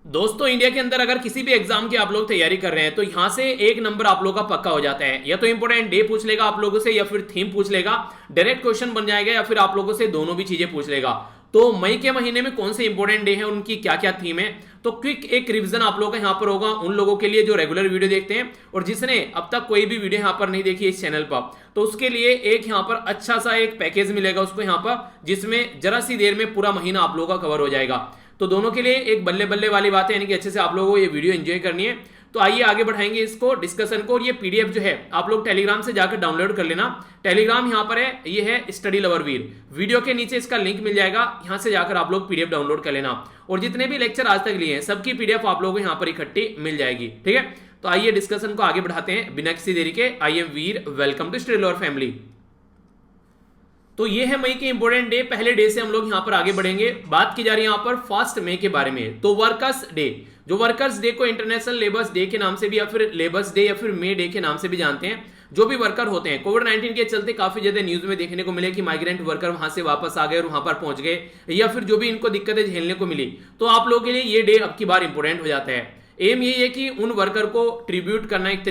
दोस्तों इंडिया के अंदर अगर किसी भी एग्जाम की आप लोग तैयारी कर रहे हैं तो यहां से एक नंबर आप लोग का पक्का हो जाता है। या तो इंपोर्टेंट डे पूछ लेगा आप लोगों से या फिर थीम पूछ लेगा, डायरेक्ट क्वेश्चन बन जाएगा या फिर आप लोगों से दोनों भी चीजें पूछ लेगा। तो मई के महीने में कौन से इंपोर्टेंट डे हैं, उनकी क्या क्या थीम है, तो क्विक एक रिवीजन आप लोगों का यहाँ पर होगा उन लोगों के लिए जो रेगुलर वीडियो देखते हैं और जिसने अब तक कोई भी वीडियो यहाँ पर नहीं देखी इस चैनल पर, तो उसके लिए एक यहाँ पर अच्छा सा एक पैकेज मिलेगा उसको यहाँ पर, जिसमें जरा सी देर में पूरा महीना आप लोगों का कवर हो जाएगा। तो दोनों के लिए एक बल्ले बल्ले वाली बात है, यानी कि अच्छे से आप लोगों को ये वीडियो एंजॉय करनी है। तो आइए आगे बढ़ाएंगे इसको डिस्कशन को। और ये पीडीएफ जो है आप लोग टेलीग्राम से जाकर डाउनलोड कर लेना। टेलीग्राम यहाँ पर है, ये है स्टडी लवर वीर, वीडियो के नीचे इसका लिंक मिल जाएगा, यहाँ से जाकर आप लोग पीडीएफ डाउनलोड कर लेना। और जितने भी लेक्चर आज तक लिए हैं सबकी पीडीएफ आप लोगों को यहाँ पर इकट्ठी मिल जाएगी, ठीक है। तो आइए डिस्कशन को आगे बढ़ाते हैं बिना किसी देरी के। I am Veer, welcome to study lover family. तो ये है मई के इंपोर्टेंट डे। पहले डे से हम लोग यहां पर आगे बढ़ेंगे। बात की जा रही है यहां पर फर्स्ट मई के बारे में। तो वर्कर्स डे, जो वर्कर्स डे को इंटरनेशनल लेबर्स डे के नाम से भी या फिर लेबर्स डे या फिर मे डे के नाम से भी जानते हैं। जो भी वर्कर होते हैं, कोविड 19 के चलते काफी ज्यादा न्यूज में देखने को मिले कि माइग्रेंट वर्कर वहां से वापस आ गए और वहां पर पहुंच गए, या फिर जो भी इनको दिक्कतें झेलने को मिली, तो आप लोगों के लिए ये डे अब की बार इंपोर्टेंट हो जाता है। एम यही है कि उन वर्कर को ट्रिब्यूट करना, एक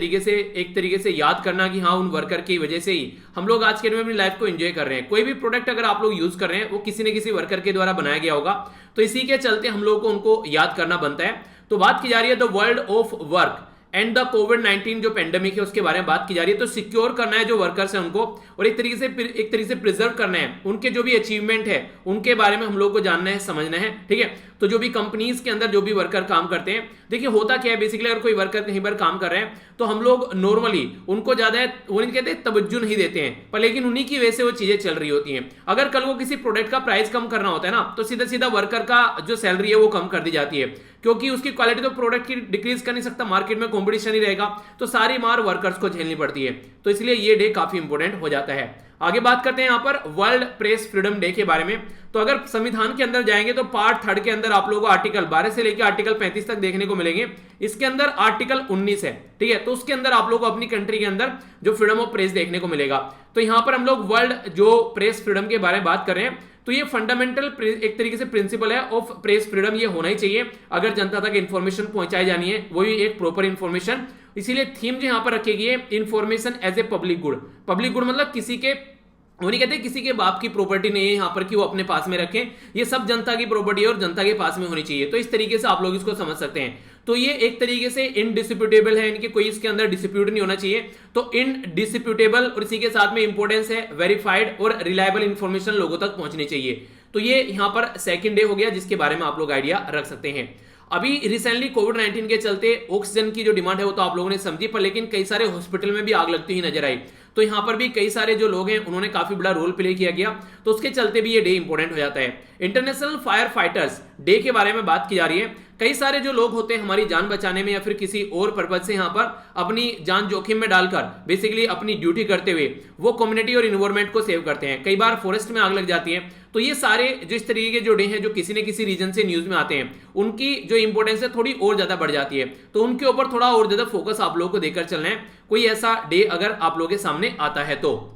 तरीके से याद करना कि हाँ उन वर्कर की वजह से ही हम लोग आज के दिन में अपनी लाइफ को एंजॉय कर रहे हैं। कोई भी प्रोडक्ट अगर आप लोग यूज कर रहे हैं वो किसी न किसी वर्कर के द्वारा बनाया गया होगा, तो इसी के चलते हम लोग को उनको याद करना बनता है। तो बात की जा रही है the world of work and the Covid 19 जो पेंडेमिक है उसके बारे में बात की जा रही है। तो सिक्योर करना है जो वर्कर्स हैं उनको, और एक तरीके से प्रिजर्व करना है उनके जो भी अचीवमेंट है उनके बारे में हम लोग को जानना है, समझना है, ठीक है। तो जो भी कंपनीज के अंदर जो भी वर्कर काम करते हैं, देखिए होता क्या है बेसिकली, अगर कोई वर्कर कहीं पर काम कर रहे हैं तो हम लोग नॉर्मली उनको ज्यादा वो नहीं कहते तवज्जो नहीं देते हैं, पर लेकिन उन्हीं की वजह से वो चीजें चल रही होती हैं। अगर कल को किसी प्रोडक्ट का प्राइस कम करना होता है ना, तो सीधा सीधा वर्कर का जो सैलरी है वो कम कर दी जाती है, क्योंकि उसकी क्वालिटी तो प्रोडक्ट की डिक्रीज कर नहीं सकता, मार्केट में कंपटीशन ही रहेगा, तो सारी मार वर्कर्स को झेलनी पड़ती है। तो इसलिए ये डे काफी इंपोर्टेंट हो जाता है। आगे बात करते हैं यहां पर वर्ल्ड प्रेस फ्रीडम डे के बारे में। तो अगर संविधान के अंदर जाएंगे तो पार्ट 3 के अंदर आप लोगों को आर्टिकल 12 से लेकर आर्टिकल 35 तक देखने को मिलेंगे। इसके अंदर आर्टिकल 19 है, ठीक है। तो उसके अंदर आप लोग को अपनी कंट्री के अंदर जो फ्रीडम ऑफ प्रेस देखने को मिलेगा। तो यहां पर हम लोग वर्ल्ड जो प्रेस फ्रीडम के बारे में बात कर रहे हैं, तो ये फंडामेंटल एक तरीके से प्रिंसिपल है ऑफ प्रेस फ्रीडम, ये होना ही चाहिए अगर जनता तक इंफॉर्मेशन पहुंचाई जानी है, वो भी एक प्रॉपर इंफॉर्मेशन। इसीलिए थीम जो यहां पर रखी गई है information as a public good. Public good मतलब किसी के, वो नहीं कहते किसी के बाप की प्रॉपर्टी नहीं है यहाँ पर कि वो अपने पास में रखें, ये सब जनता की प्रॉपर्टी है और जनता के पास में होनी चाहिए। तो इस तरीके से आप लोग इसको समझ सकते हैं। तो ये एक तरीके से इनडिस्प्यूटेबल है, इनके कोई इसके अंदर डिस्प्यूट नहीं होना चाहिए। तो इनडिस्प्यूटेबल और इसी के साथ में इंपोर्टेंस है वेरीफाइड और रिलायबल इंफॉर्मेशन लोगों तक पहुंचनी चाहिए। तो ये यहाँ पर सेकंड डे हो गया जिसके बारे में आप लोग आइडिया रख सकते हैं। अभी रिसेंटली कोविड 19 के चलते ऑक्सीजन की जो डिमांड है वो तो आप लोगों ने समझी, पर लेकिन कई सारे हॉस्पिटल में भी आग लगती हुई नजर आई। तो यहां पर भी कई सारे जो लोग हैं उन्होंने काफी बड़ा रोल प्ले किया गया, तो उसके चलते भी ये डे इंपॉर्टेंट हो जाता है। इंटरनेशनल फायर फाइटर्स डे के बारे में बात की जा रही है। कई सारे जो लोग होते हैं हमारी जान बचाने में या फिर किसी और पर्पज से यहाँ पर अपनी जान जोखिम में डालकर बेसिकली अपनी ड्यूटी करते हुए वो कम्युनिटी और इन्वायरमेंट को सेव करते हैं। कई बार फॉरेस्ट में आग लग जाती है। तो ये सारे जो इस तरीके के जो डे हैं जो किसी न किसी रीजन से न्यूज में आते हैं, उनकी जो इंपॉर्टेंस है थोड़ी और ज्यादा बढ़ जाती है। तो उनके ऊपर थोड़ा और ज्यादा फोकस आप लोगों को देकर चलना है, कोई ऐसा डे अगर आप लोगों के सामने आता है तो।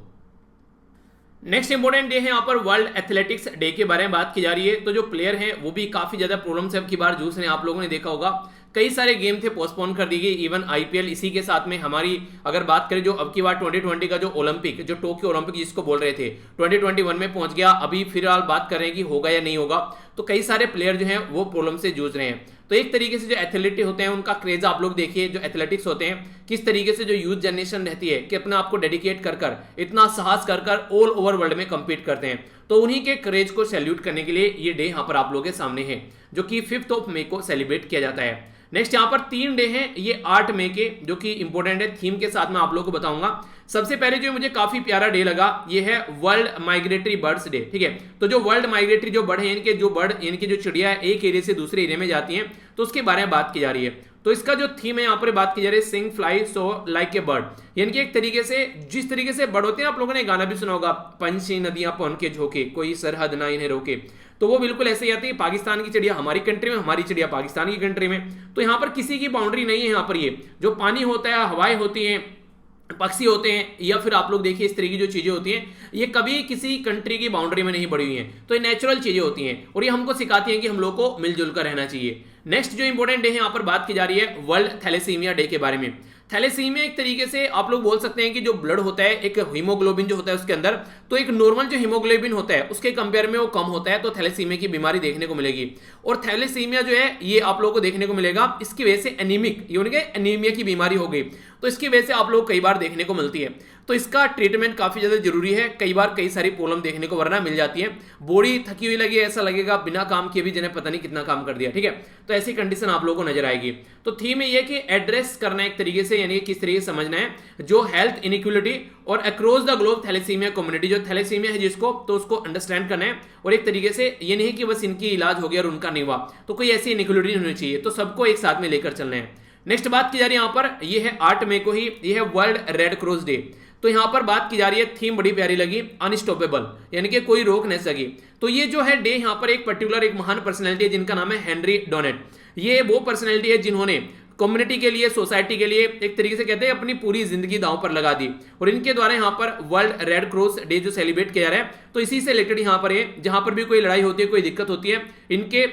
नेक्स्ट इंपोर्टेंट डे है यहाँ पर वर्ल्ड एथलेटिक्स डे के बारे में बात की जा रही है। तो जो प्लेयर हैं वो भी काफी ज्यादा प्रॉब्लम से अब की बार जूझ रहे हैं। आप लोगों ने देखा होगा कई सारे गेम थे पोस्टपोन कर दी गई, इवन आईपीएल। इसी के साथ में हमारी अगर बात करें जो अब की बार 2020 का जो ओलंपिक, जो टोक्यो ओलंपिक जिसको बोल रहे थे, 2021 में पहुंच गया। अभी फिलहाल बात कर रहे हैं कि होगा या नहीं होगा। तो कई सारे प्लेयर जो हैं वो प्रॉब्लम से जूझ रहे हैं। तो एक तरीके से जो एथलेटिक होते हैं उनका क्रेज आप लोग देखिए, जो एथलेटिक्स होते हैं किस तरीके से जो यूथ जनरेशन रहती है कि अपने आप को डेडिकेट कर कर, इतना साहस कर कर ऑल ओवर वर्ल्ड में कंपीट करते हैं। तो उन्हीं के क्रेज को सैल्यूट करने के लिए ये डे यहाँ पर आप लोगों के सामने है, जो कि 5 मई को सेलिब्रेट किया जाता है। नेक्स्ट यहाँ पर 3 डे हैं ये 8 मई के, जो कि इंपोर्टेंट है। थीम के साथ मैं आप लोगों को बताऊंगा। सबसे पहले जो मुझे काफी प्यारा डे लगा ये है वर्ल्ड माइग्रेटरी बर्ड्स डे, ठीक है। तो जो वर्ल्ड माइग्रेटरी जो बर्ड है, इनके जो बर्ड इनकी जो चिड़िया है एक एरिया से दूसरे एरिया में जाती हैं, तो उसके बारे में बात की जा रही है। तो इसका जो थीम है यहाँ पर बात की जा रही है sing fly so like a bird, यानी कि एक तरीके से जिस तरीके से बर्ड होते हैं, आप लोगों ने गाना भी सुना होगा, पंछी नदियां पवन के झोंके, कोई सरहद ना इन्हें रोके। तो वो बिल्कुल ऐसे ही आती है। पाकिस्तान की चिड़िया हमारी कंट्री में, हमारी चिड़िया पाकिस्तान की कंट्री में। तो यहाँ पर किसी की बाउंड्री नहीं है। यहाँ पर ये जो पानी होता है, हवाएं होती हैं, पक्षी होते हैं, या फिर आप लोग देखिए इस तरह की जो चीजें होती हैं, ये कभी किसी कंट्री की बाउंड्री में नहीं बढ़ी हुई हैं। तो ये नेचुरल चीजें होती हैं और ये हमको सिखाती हैं कि हम लोग को मिलजुल कर रहना चाहिए। नेक्स्ट जो इंपॉर्टेंट डे है यहाँ पर बात की जा रही है वर्ल्ड थैलेसीमिया डे के बारे में। थैलेसीमिया एक तरीके से आप लोग बोल सकते हैं कि जो ब्लड होता है, एक हीमोग्लोबिन जो होता है उसके अंदर, तो एक नॉर्मल जो हीमोग्लोबिन होता है उसके कंपेयर में वो कम होता है, तो थैलेसीमिया की बीमारी देखने को मिलेगी। और थैलेसीमिया जो है ये आप लोगों को देखने को मिलेगा, इसकी वजह से एनीमिक यानी कि एनीमिया की बीमारी हो गई, तो इसकी वजह से आप लोग कई बार देखने को मिलती है। तो इसका ट्रीटमेंट काफी ज्यादा जरूरी है, कई बार कई सारी प्रॉब्लम देखने को वरना मिल जाती है, बॉडी थकी हुई लगे, ऐसा लगेगा बिना काम किए भी जिन्हें पता नहीं कितना काम कर दिया, ठीक है। तो ऐसी कंडीशन आप लोगों को नजर आएगी। तो थीम ये कि एड्रेस करना एक तरीके से, यानी किस तरीके से समझना है जो हेल्थ इनइक्वालिटी और across the globe thalassemia community, जो थैलेसीमिया है जिसको, तो उसको अंडरस्टैंड करना है। और एक तरीके से ये नहीं कि बस इनकी इलाज हो गया और उनका नहीं हुआ, तो कोई ऐसी इनइक्वालिटी नहीं होनी चाहिए, तो सबको एक साथ में लेकर चलना है। नेक्स्ट बात की जा रही है यहाँ पर, ये है 8 मई को ही, ये है वर्ल्ड रेड क्रॉस डे। तो यहां पर बात की जा रही है, थीम बड़ी प्यारी लगी, अनस्टॉपेबल, यानी कि कोई रोक नहीं सकी। तो ये जो है डे यहाँ पर एक पर्टिकुलर एक महान पर्सनैलिटी है जिनका नाम है हेनरी डोनेट। ये वो पर्सनैलिटी है जिन्होंने कम्युनिटी के लिए, सोसाइटी के लिए एक तरीके से कहते हैं अपनी पूरी जिंदगी दांव पर लगा दी, और इनके द्वारा यहाँ पर वर्ल्ड रेड क्रॉस डे जो सेलिब्रेट किया जा रहा है, तो इसी से रिलेटेड यहाँ पर है, जहां पर भी कोई लड़ाई होती है, कोई दिक्कत होती है, इनके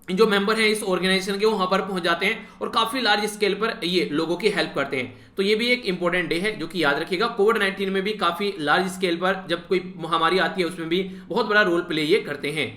जो मेंबर हैं इस ऑर्गेनाइजेशन के वहां पर पहुंच जाते हैं और काफी लार्ज स्केल पर ये लोगों की हेल्प करते हैं। तो ये भी एक इंपॉर्टेंट डे है जो कि याद रखिएगा। कोविड-19 में भी काफी लार्ज स्केल पर जब कोई महामारी आती है उसमें भी बहुत बड़ा रोल प्ले ये करते हैं।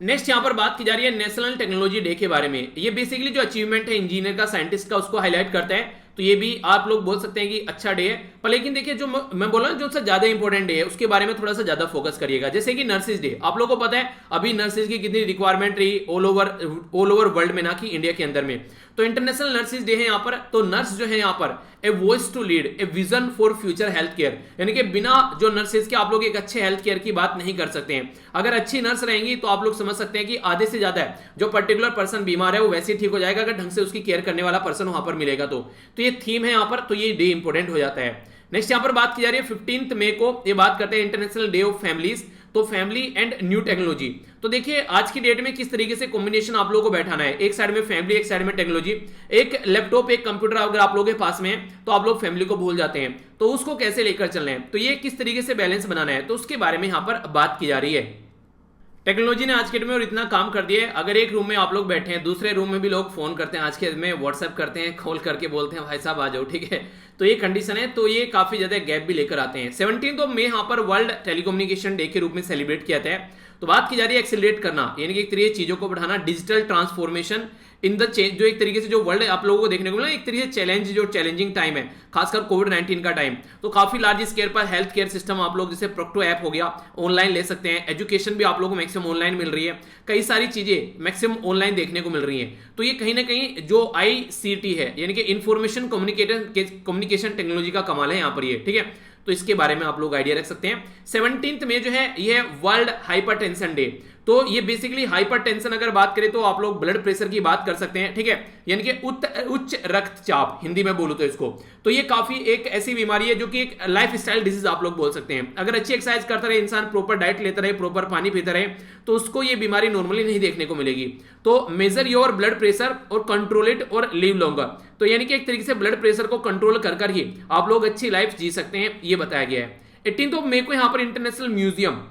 नेक्स्ट यहां पर बात की जा रही है नेशनल टेक्नोलॉजी डे के बारे में। ये बेसिकली जो अचीवमेंट है इंजीनियर का, साइंटिस्ट का, उसको हाईलाइट करता है। तो ये भी आप लोग बोल सकते हैं कि अच्छा डे है, पर लेकिन देखिए जो मैं बोला जो सबसे ज्यादा इंपॉर्टेंट डे है उसके बारे में थोड़ा सा ज्यादा फोकस करिएगा। जैसे कि नर्सिस डे, आप लोगों को पता है अभी नर्सिस की कितनी रिक्वायरमेंट रही ऑल ओवर वर्ल्ड में, ना कि इंडिया के अंदर में। तो इंटरनेशनल नर्सिस डे है यहाँ पर। तो नर्स जो है यहाँ पर a voice to lead a vision for future health care, यानी कि बिना जो नर्सेज के आप लोग एक अच्छे हेल्थ केयर की बात नहीं कर सकते हैं। अगर अच्छी नर्स रहेंगी तो आप लोग समझ सकते हैं कि आधे से ज्यादा जो पर्टिकुलर पर्सन बीमार है वो वैसे ही ठीक हो जाएगा अगर ढंग से उसकी केयर करने वाला पर्सन वहां पर मिलेगा। तो ये थीम है यहाँ पर, तो ये डे इंपॉर्टेंट हो जाता है। नेक्स्ट यहाँ पर बात की जा रही है 15 मई को, ये बात करते हैं इंटरनेशनल डे ऑफ फैमिलीज, तो फैमिली एंड न्यू टेक्नोलॉजी। तो देखिए आज की डेट में किस तरीके से कॉम्बिनेशन आप लोगों को बैठाना है, एक साइड में फैमिली, एक साइड में टेक्नोलॉजी। एक लैपटॉप, एक कंप्यूटर अगर आप लोगों के पास में है तो आप लोग फैमिली को भूल जाते हैं, तो उसको कैसे लेकर चलना है, तो ये किस तरीके से बैलेंस बनाना है, तो उसके बारे में यहाँ पर बात की जा रही है। टेक्नोलॉजी ने आज के डेट में और इतना काम कर दिया है, अगर एक रूम में आप लोग बैठे हैं, दूसरे रूम में भी लोग फोन करते हैं, आज के में व्हाट्सएप करते हैं, कॉल करके बोलते हैं भाई साहब आ जाओ, ठीक है। तो ये कंडीशन है, तो ये काफी ज्यादा गैप भी लेकर आते हैं। 17 मई यहाँ पर वर्ल्ड टेलीकम्युनिकेशन डे के रूप में सेलिब्रेट किया जाता है। तो बात की जा रही है एक्सेलरेट करना, यानी कि एक तरीके चीजों को बढ़ाना, digital transformation in the change, जो एक तरीके से जो वर्ल्ड आप लोगों को देखने को मिला, एक तरीके से चैलेंज, जो चैलेंजिंग टाइम है खासकर कोविड-19 का टाइम, तो काफी लार्ज स्केल पर हेल्थ केयर सिस्टम आप लोग जैसे प्रोक्टो ऐप हो गया ऑनलाइन ले सकते हैं, एजुकेशन भी आप लोगों को मैक्सिमम ऑनलाइन मिल रही है, कई सारी चीजें मैक्सिमम ऑनलाइन देखने को मिल रही है। तो ये कहीं ना कहीं जो ICT है यानी कि इंफॉर्मेशन कम्युनिकेशन टेक्नोलॉजी का कमाल है यहाँ पर ये, ठीक है। तो इसके बारे में आप लोग आइडिया रख सकते हैं। 17 में जो है ये वर्ल्ड हाइपरटेंशन डे, तो ये बेसिकली हाइपरटेंशन अगर बात करें तो आप लोग ब्लड प्रेशर की बात कर सकते हैं, ठीक है, यानी कि उच्च रक्तचाप हिंदी में बोलूं तो इसको। तो ये काफी एक ऐसी बीमारी है जो कि एक लाइफ स्टाइल डिजीज आप लोग बोल सकते हैं। अगर अच्छी एक्सरसाइज करता रहे इंसान, प्रॉपर डाइट लेता रहे, प्रॉपर पानी पीता रहे, तो उसको ये बीमारी नॉर्मली नहीं देखने को मिलेगी। तो मेजर योर ब्लड प्रेशर और कंट्रोल इट और लिव लॉन्गर, तो यानी कि एक तरीके से ब्लड प्रेशर को कंट्रोल कर ही आप लोग अच्छी लाइफ जी सकते हैं, ये बताया गया है। 18 मई को यहाँ पर इंटरनेशनल म्यूजियम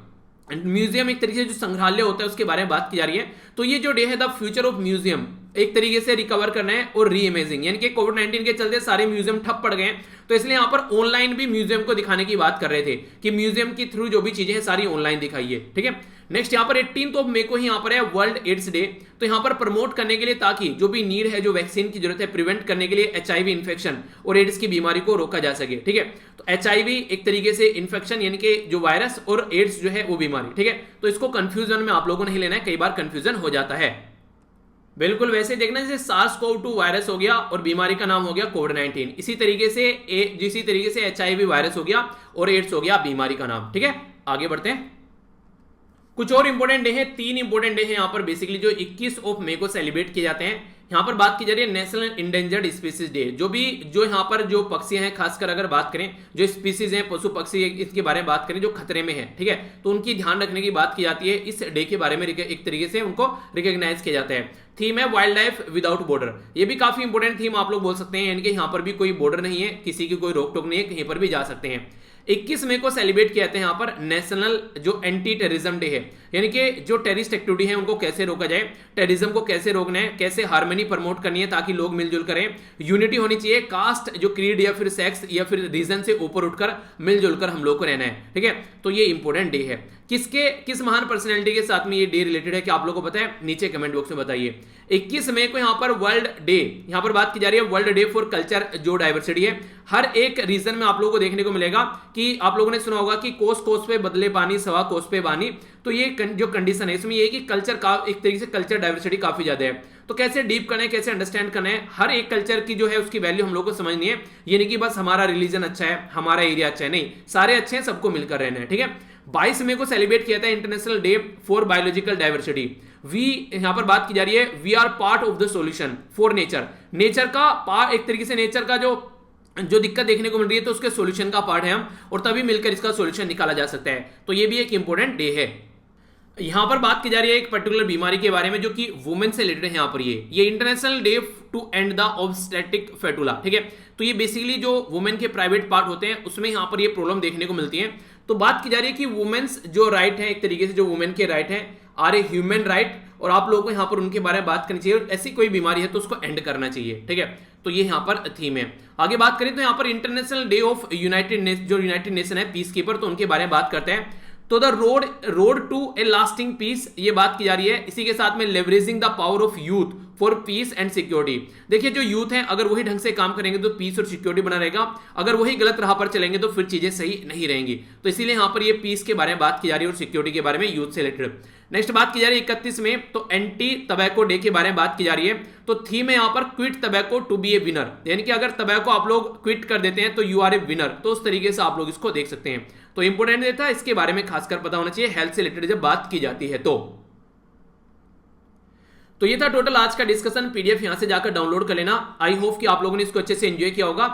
एक तरीके से जो संग्रहालय होता है उसके बारे में बात की जा रही है। तो ये जो डे है द फ्यूचर ऑफ म्यूजियम, एक तरीके से रिकवर करना है और री इमेजिंग, यानी कि कोविड-19 के चलते सारे म्यूजियम ठप पड़ गए, तो इसलिए यहाँ पर ऑनलाइन भी म्यूजियम को दिखाने की बात कर रहे थे कि म्यूजियम के थ्रू जो भी चीजें हैं सारी ऑनलाइन दिखाइए, ठीक है। नेक्स्ट यहाँ पर 18 मई को ही यहाँ पर है वर्ल्ड एड्स डे, तो यहाँ पर प्रमोट करने के लिए ताकि जो भी नीड है, जो वैक्सीन की जरूरत है प्रिवेंट करने के लिए HIV इन्फेक्शन और एड्स की बीमारी को रोका जा सके, ठीक है। तो HIV एक तरीके से इन्फेक्शन यानी कि जो वायरस, और एड्स जो है वो बीमारी, ठीक है। तो इसको कंफ्यूजन में आप लोगों को नहीं लेना है, कई बार कंफ्यूजन हो जाता है। बिल्कुल वैसे देखना जैसे SARS-CoV-2 वायरस हो गया और बीमारी का नाम हो गया कोविड-19, इसी तरीके से HIV वायरस हो गया और एड्स हो गया बीमारी का नाम, ठीक है। आगे बढ़ते हैं, कुछ और इंपॉर्टेंट डे है, 3 इंपॉर्टेंट डे है यहाँ पर बेसिकली जो 21 मई को सेलिब्रेट किए जाते हैं। यहाँ पर बात की जा रही है नेशनल इंडेंजर्ड स्पीसीज डे, जो यहाँ पर जो पक्षी हैं, खासकर अगर बात करें जो स्पीसीज हैं, पशु पक्षी, इसके बारे में बात करें जो खतरे में है, ठीक है, तो उनकी ध्यान रखने की बात की जाती है। इस डे के बारे में एक तरीके से उनको रिकॉग्नाइज किया जाता है। थीम है वाइल्ड लाइफ विदाउट बॉर्डर, ये भी काफी इंपॉर्टेंट थीम आप लोग बोल सकते हैं, यानी कि यहाँ पर भी कोई बॉर्डर नहीं है, किसी की कोई रोक टोक नहीं है, कहीं पर भी जा सकते हैं। 21 मई को सेलिब्रेट किया जाता है यहाँ पर नेशनल जो एंटी टेररिज्म डे है, यानी कि जो टेररिस्ट एक्टिविटी है उनको कैसे रोका जाए, टेररिज्म को कैसे रोकना है, कैसे हार्मनी प्रमोट करनी है ताकि लोग मिलजुल करें, यूनिटी होनी चाहिए, कास्ट जो क्रीड या फिर सेक्स या फिर रीजन से ऊपर उठकर मिलजुल कर हम लोग को रहना है, ठीक है। तो ये इंपॉर्टेंट डे है। किस महान पर्सनैलिटी के साथ में ये डे रिलेटेड है, क्या आप लोगों को पता है, नीचे कमेंट बॉक्स में बताइए। 21 मई को यहाँ पर वर्ल्ड डे, यहाँ पर बात की जा रही है वर्ल्ड डे फॉर कल्चर जो डाइवर्सिटी है। हर एक रीजन में आप लोगों को देखने को मिलेगा कि आप लोगों ने सुना होगा कि कोस कोस पे बदले पानी, सवा कोस पे बानी। तो ये जो कंडीशन है इसमें ये कि कल्चर का एक तरीके से कल्चर डाइवर्सिटी काफी ज्यादा है, तो कैसे डीप करना है, कैसे अंडरस्टैंड करना है, हर एक कल्चर की जो है उसकी वैल्यू हम लोग को समझनी है। ये नहीं कि बस हमारा रिलीजन अच्छा है, हमारा एरिया अच्छा है, नहीं, सारे अच्छे हैं, सबको मिलकर रहना है, ठीक है। 22 मई को सेलिब्रेट किया था international day for biological diversity. We यहां पर बात की जा रही है, we are part of the solution for nature, nature का एक तरीके से नेचर का जो दिक्कत देखने को मिल रही है तो उसके सॉल्यूशन का पार्ट है हम, और तभी मिलकर इसका सॉल्यूशन निकाला जा सकता है। तो ये भी एक इंपॉर्टेंट डे है। यहां पर बात की जा रही है एक पर्टिकुलर बीमारी के बारे में जो कि वुमेन से रिलेटेड है। यहाँ पर ये international day to end the obstetric fistula, ठीक है। तो ये बेसिकली जो वुमेन के प्राइवेट पार्ट होते हैं उसमें यहाँ पर ये प्रॉब्लम देखने को मिलती है। तो बात की जा रही है कि वुमेन्स जो राइट है, एक तरीके से जो वुमेन के राइट है आर ए ह्यूमन राइट, और आप लोगों को यहाँ पर उनके बारे में बात करनी चाहिए, और ऐसी कोई बीमारी है तो उसको एंड करना चाहिए, ठीक है। तो ये यहाँ पर थीम है। आगे बात करें तो यहाँ पर international day of United Nation है पीस कीपर, तो उनके बारे में बात करते हैं। तो the road to a lasting peace, ये बात की जा रही है। इसी के साथ में leveraging the power of youth for piece and security. देखिए जो यूथ है अगर वही ढंग से काम करेंगे तो पीस और सिक्योरिटी बना रहेगा, अगर वही गलत राह पर चलेंगे तो फिर चीजें सही नहीं रहेंगी। तो इसीलिए यहाँ पर ये पीस के बारे में बात की जा रही है और सिक्योरिटी के बारे में यूथ से रिलेटेड। नेक्स्ट बात की जा रही है 31 में तो एंटी टबैको डे के बारे में बात की जा रही है। तो थीम है यहाँ पर quit tobacco to be a winner, यानी कि अगर टबैको आप लोग क्विट कर देते हैं तो यू आर ए विनर। तो उस तरीके से आप लोग इसको देख सकते हैं। तो इंपोर्टेंट देता है, इसके बारे में खासकर पता होना चाहिए हेल्थ से रिलेटेड जब बात की जाती है। तो ये था टोटल आज का डिस्कशन। पीडीएफ यहां से जाकर डाउनलोड कर लेना। आई होप कि आप लोगों ने इसको अच्छे से एंजॉय किया होगा।